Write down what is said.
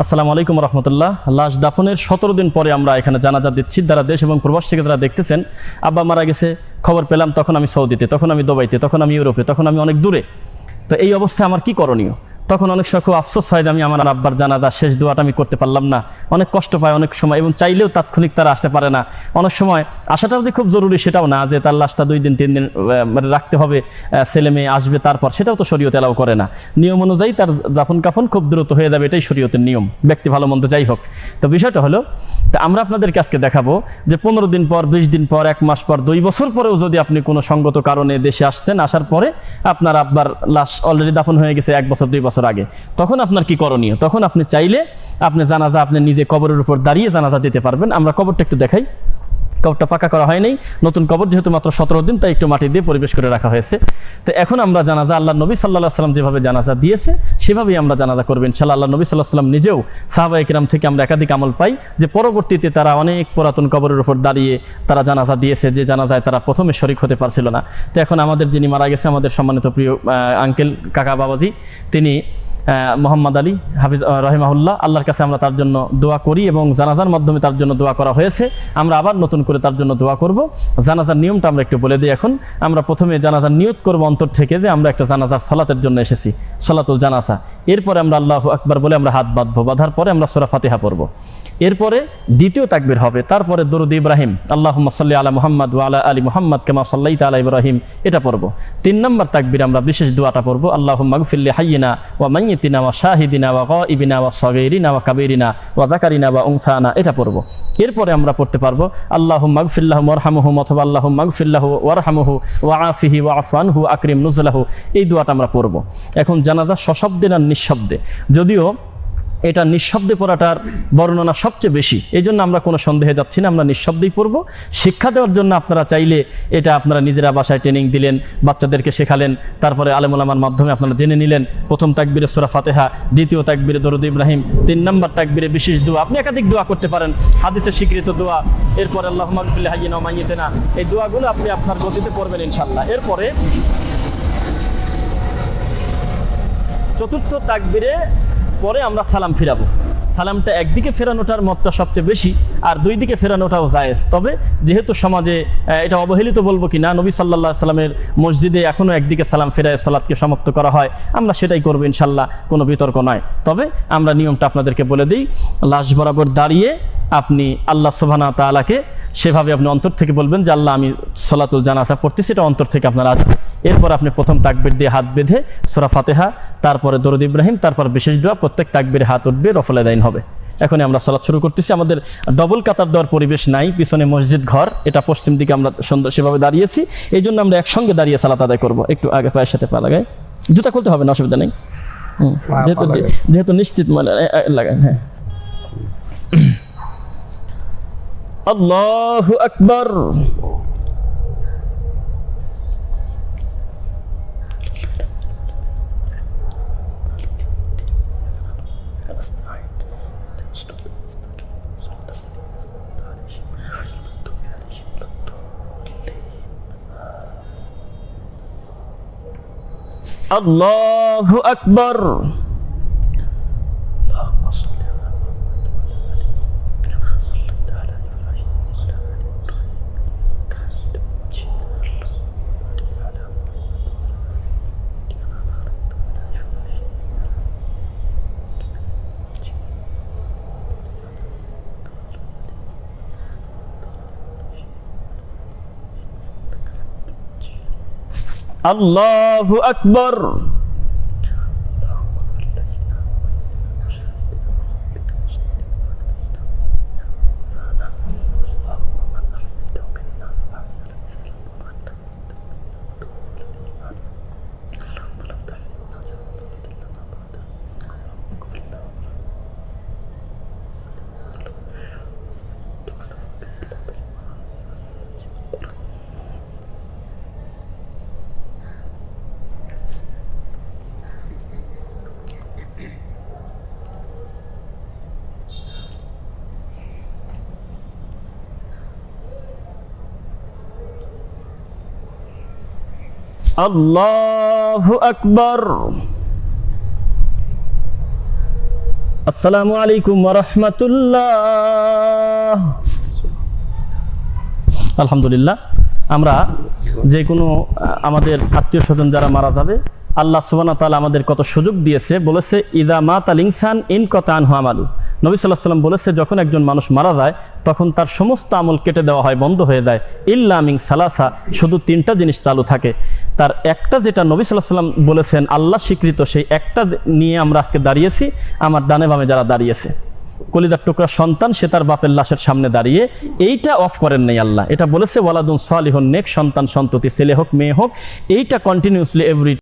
আসসালামু আলাইকুম রহমতুল্লাহ। লাশ দাফনের 17 দিন পরে আমরা এখানে জানাজা দিচ্ছি। যারা দেশ এবং প্রবাস থেকে যারা দেখতেছেন, আব্বা মারা গেছে খবর পেলাম, তখন আমি সৌদিতে, তখন আমি দুবাইতে, তখন আমি ইউরোপে, তখন আমি অনেক দূরে। তো এই অবস্থায় আমার কি করণীয়? তখন অনেক সময় খুব আফসোস হয় যে আমি আমার আব্বার জানাজা শেষ দোয়াটা আমি করতে পারলাম না। অনেক কষ্ট পায় অনেক সময়, এবং চাইলেও তাৎক্ষণিক তারা আসতে পারে না। অনেক সময় আসাটা যদি খুব জরুরি সেটাও না, যে তার লাশটা 2 দিন 3 দিন মানে রাখতে হবে, ছেলে মেয়ে আসবে তারপর, সেটাও তো শরীয়ত এলাও করে না। নিয়ম অনুযায়ী তার দাফন কাফন খুব দ্রুত হয়ে যাবে, এটাই শরীয়তের নিয়ম, ব্যক্তি ভালো মন্দ যাই হোক। তো বিষয়টা হলো, তা আমরা আপনাদেরকে আজকে দেখাবো যে 15 দিন পর, 20 দিন পর, 1 মাস পর, 2 বছর পরেও যদি আপনি কোনো সঙ্গত কারণে দেশে আসছেন, আসার পরে আপনার আব্বার লাশ অলরেডি দাফন হয়ে গেছে 1 বছর 2 বছর আগে, তখন আপনার কি করণীয়? তখন আপনি চাইলে আপনি জানাজা আপনি নিজে কবরের উপর দাঁড়িয়ে জানাজা দিতে পারবেন। আমরা কবরটা একটু দেখাই। কবরটা পাকা করা হয়নি, নতুন কবর, যেহেতু মাত্র 17 দিন, তাই একটু মাটি দিয়ে পরিবেশ করে রাখা হয়েছে। তো এখন আমরা জানাজা আল্লাহ নবী সাল্লাল্লাহু আলাইহি ওয়াসাল্লাম যেভাবে জানাজা দিয়েছে সেভাবেই আমরা জানাজা করবেন ইনশাআল্লাহ। আল্লাহ নবী সাল্লাল্লাহু আলাইহি ওয়াসাল্লাম নিজেও সাহাবায়ে কিরাম থেকে আমরা একাধিক আমল পাই যে পরবর্তীতে তারা অনেক পুরাতন কবরের উপর দাঁড়িয়ে তারা জানাজা দিয়েছে, যে জানাজায় তারা প্রথমে শরীক হতে পারছিল না। তো এখন আমাদের যিনি মারা গেছে, আমাদের সম্মানিত প্রিয় আঙ্কেল, কাকা, বাবাজি, তিনি মোহাম্মদ আলী হাফিজ রহিমাহুল্লাহ, আল্লাহর কাছে আমরা তার জন্য দোয়া করি এবং জানাজার মাধ্যমে তার জন্য দোয়া করা হয়েছে। আমরা আবার নতুন করে তার জন্য দোয়া করব। জানাজার নিয়মটা আমরা একটু বলে দিই। এখন আমরা প্রথমে জানাজার নিয়ত করব অন্তর থেকে, যে আমরা একটা জানাজার সালাতের জন্য এসেছি, সালাতুল জানাজা। এরপরে আমরা আল্লাহু আকবার বলে আমরা হাত বাঁধবো, বাঁধার পরে আমরা সূরা ফাতিহা পড়ব। এরপরে দ্বিতীয় তাকবীর হবে, তারপরে দরুদ ইব্রাহিম, আল্লাহুম্মা সাল্লি আলা মুহাম্মাদ ওয়া আলা আলি মুহাম্মাদ কামা সাল্লাইতা আলা ইব্রাহিম, এটা পড়ব। 3 নম্বর তাকবীর আমরা বিশেষ দোয়াটা পড়ব, আল্লাহুম্মা গফির লি হাইয়িনা ওয়া মাইয়িতিনা ওয়া শাহিদিনা ওয়া গায়িবিনা ওয়া সাগীরিনা ওয়া কাবীরিনা ওয়া যাকারিনা ওয়া উনসানা, এটা পড়ব। এরপরে আমরা পড়তে পারবো আল্লাহুম্মা গফির লাহু ওয়ারহামহুম, অথবা আল্লাহুম্মা গফির লাহু ওয়ারহামহু ওয়া আফিহি ওয়া আফু আনহু আকরিম নুজুলাহু, এই দোয়াটা আমরা পড়ব। এখন জানাজা সশব্দে না নিঃশব্দে? যদিও এটা নিঃশব্দে পড়াটার বর্ণনা সবচেয়ে বেশি, এই জন্য আমরা কোনো সন্দেহে যাচ্ছি না, আমরা নিঃশব্দেই পড়ব। শিক্ষা দেওয়ার জন্য আপনারা চাইলে এটা আপনারা নিজেরা বাসায় ট্রেনিং দিলেন, বাচ্চাদেরকে শেখালেন, তারপরে আলেম ওলামার মাধ্যমে আপনারা জেনে নিলেন। প্রথম তাকবীরে সূরা ফাতিহা, দ্বিতীয় তাকবীরে দরুদ ইব্রাহিম, 3 নম্বর তাকবীরে বিশেষ দোয়া, আপনি একাধিক দোয়া করতে পারেন, হাদিসে স্বীকৃত দোয়া। এরপরে আল্লাহুম্মা গফির লি হাইয়িনা ওয়া মাইয়িতিনা, এই দোয়াগুলো আপনি আপনার গতিতে পড়বেন ইনশাআল্লাহ। এরপরে চতুর্থ তাকবীরে পরে আমরা সালাম ফিরাবো। সালামটা একদিকে ফেরানোটার মতটা সবচেয়ে বেশি, আর 2 দিকে ফেরানোটাও জায়েজ। তবে যেহেতু সমাজে এটা অবহেলিত বলবো কি না, নবী সাল্লাল্লাহু আলাইহি সাল্লামের মসজিদে এখনও একদিকে সালাম ফেরায় সালাতকে সমাপ্ত করা হয়, আমরা সেটাই করবো ইনশাল্লাহ, কোনো বিতর্ক নয়। তবে আমরা নিয়মটা আপনাদেরকে বলে দিই, লাশ বরাবর দাঁড়িয়ে আপনি আল্লাহ সুবহানাহু ওয়া তাআলাকে সেভাবে আপনি অন্তর থেকে বলবেন যে আল্লাহ আমি সালাতুল জানাজা পড়তেছি, এটা অন্তর থেকে আপনার আসবে। এরপর আপনি প্রথম তাকবীর দিয়ে হাত বেঁধে সূরা ফাতিহা, তারপরে দরুদ ইব্রাহিম, তারপর বিশেষ দোয়া, প্রত্যেক তাকবীরে হাত উঠবে, রফল আদাইন হবে। এখনই আমরা সালাত শুরু করতেছি। আমাদের ডবল কাতার দেওয়ার পরিবেশ নাই, পিছনে মসজিদ ঘর, এটা পশ্চিম দিকে আমরা সুন্দর সেভাবে দাঁড়িয়েছি, এই জন্য আমরা একসঙ্গে দাঁড়িয়ে সালাত আদায় করবো। একটু আগে পায়ের সাথে পা লাগাই, জুতা খুলতে হবে না, অসুবিধা নেই, যেহেতু নিশ্চিত মানে লাগান। হ্যাঁ, আল্লাহু আকবার। আল্লাহু আকবার। আল্লাহু আকবার। আল্লাহু আকবার। আসসালামু আলাইকুম ওয়া রাহমাতুল্লাহ। আলহামদুলিল্লাহ, আমরা যে কোনো আমাদের আত্মীয় স্বজন যারা মারা যাবে, আল্লাহ সুবহানাহু ওয়া তাআলা আমাদের কত সুযোগ দিয়েছে। বলেছে ইদা মাতাল ইনসান ইনকাতা আনহু আমালু। নবী সাল্লাল্লাহু আলাইহি ওয়াসাল্লাম বলেছে যখন একজন মানুষ মারা যায় তখন তার সমস্ত আমল কেটে দেওয়া হয়, বন্ধ হয়ে যায়। ইল্লা মিন সালাসা, শুধু তিনটা জিনিস চালু থাকে। তার একটা যেটা নবী সাল্লাল্লাহু আলাইহি ওয়াসাল্লাম বলেছেন আল্লাহ স্বীকৃত, সেই একটা নিয়ে আমরা আজকে দাঁড়িয়েছি। আমার ডানে বামে যারা দাঁড়িয়েছে, কলিজার টুকরা সন্তান সে তার বাপের লাশের সামনে দাঁড়িয়ে এইটা অফ করেন নাই আল্লাহ। এটা বলেছে ওয়ালাদুন সালিহুন, নেক সন্তান সন্ততি, ছেলে হোক মেয়ে হোক, এইটা কন্টিনিউসলি এভরি